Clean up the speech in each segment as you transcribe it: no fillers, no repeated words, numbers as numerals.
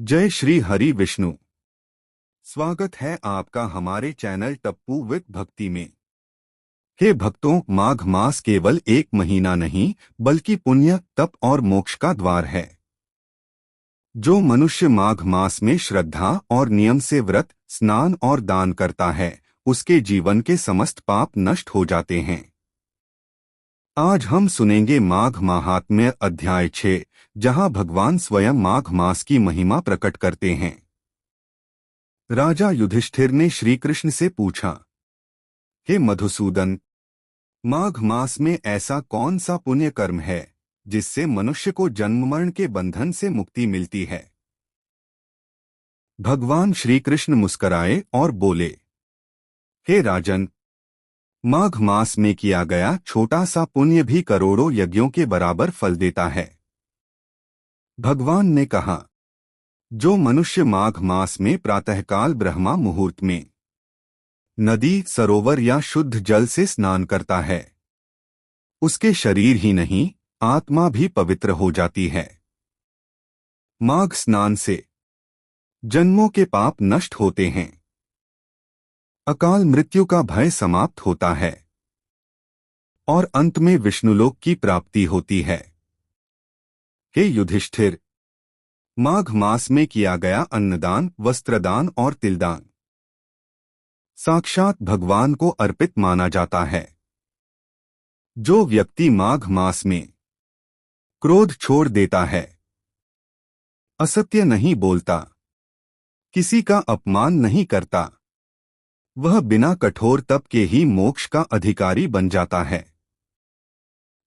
जय श्री हरि विष्णु। स्वागत है आपका हमारे चैनल टप्पू विद भक्ति में। हे भक्तों, माघ मास केवल एक महीना नहीं बल्कि पुण्य, तप और मोक्ष का द्वार है। जो मनुष्य माघ मास में श्रद्धा और नियम से व्रत, स्नान और दान करता है, उसके जीवन के समस्त पाप नष्ट हो जाते हैं। आज हम सुनेंगे माघ महात्म्य अध्याय 6, जहां भगवान स्वयं माघ मास की महिमा प्रकट करते हैं। राजा युधिष्ठिर ने श्री कृष्ण से पूछा, हे मधुसूदन, माघ मास में ऐसा कौन सा पुण्य कर्म है जिससे मनुष्य को जन्म मरण के बंधन से मुक्ति मिलती है? भगवान श्री कृष्ण मुस्कराए और बोले, हे राजन, माघ मास में किया गया छोटा सा पुण्य भी करोड़ों यज्ञों के बराबर फल देता है। भगवान ने कहा, जो मनुष्य माघ मास में प्रातःकाल ब्रह्मा मुहूर्त में नदी, सरोवर या शुद्ध जल से स्नान करता है, उसके शरीर ही नहीं आत्मा भी पवित्र हो जाती है। माघ स्नान से जन्मों के पाप नष्ट होते हैं, अकाल मृत्यु का भय समाप्त होता है और अंत में विष्णुलोक की प्राप्ति होती है। हे युधिष्ठिर, माघ मास में किया गया अन्नदान, वस्त्रदान और तिलदान साक्षात भगवान को अर्पित माना जाता है। जो व्यक्ति माघ मास में क्रोध छोड़ देता है, असत्य नहीं बोलता, किसी का अपमान नहीं करता, वह बिना कठोर तप के ही मोक्ष का अधिकारी बन जाता है।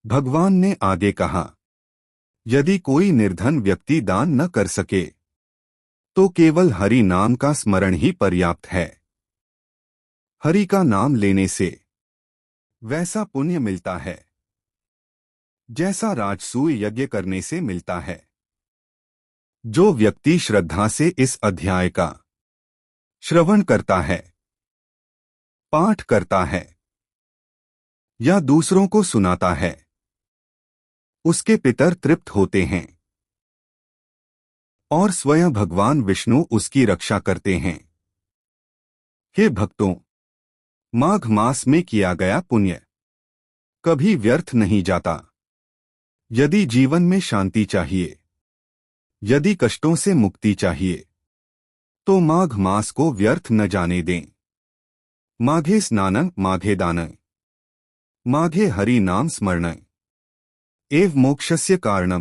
भगवान ने आगे कहा, यदि कोई निर्धन व्यक्ति दान न कर सके तो केवल हरि नाम का स्मरण ही पर्याप्त है। हरि का नाम लेने से वैसा पुण्य मिलता है जैसा राजसूय यज्ञ करने से मिलता है। जो व्यक्ति श्रद्धा से इस अध्याय का श्रवण करता है, पाठ करता है या दूसरों को सुनाता है, उसके पितर तृप्त होते हैं और स्वयं भगवान विष्णु उसकी रक्षा करते हैं। हे भक्तों, माघ मास में किया गया पुण्य कभी व्यर्थ नहीं जाता। यदि जीवन में शांति चाहिए, यदि कष्टों से मुक्ति चाहिए, तो माघ मास को व्यर्थ न जाने दें। माघे स्नानं माघे दानं, माघे हरि नाम स्मरणं एव मोक्षस्य कारणम्।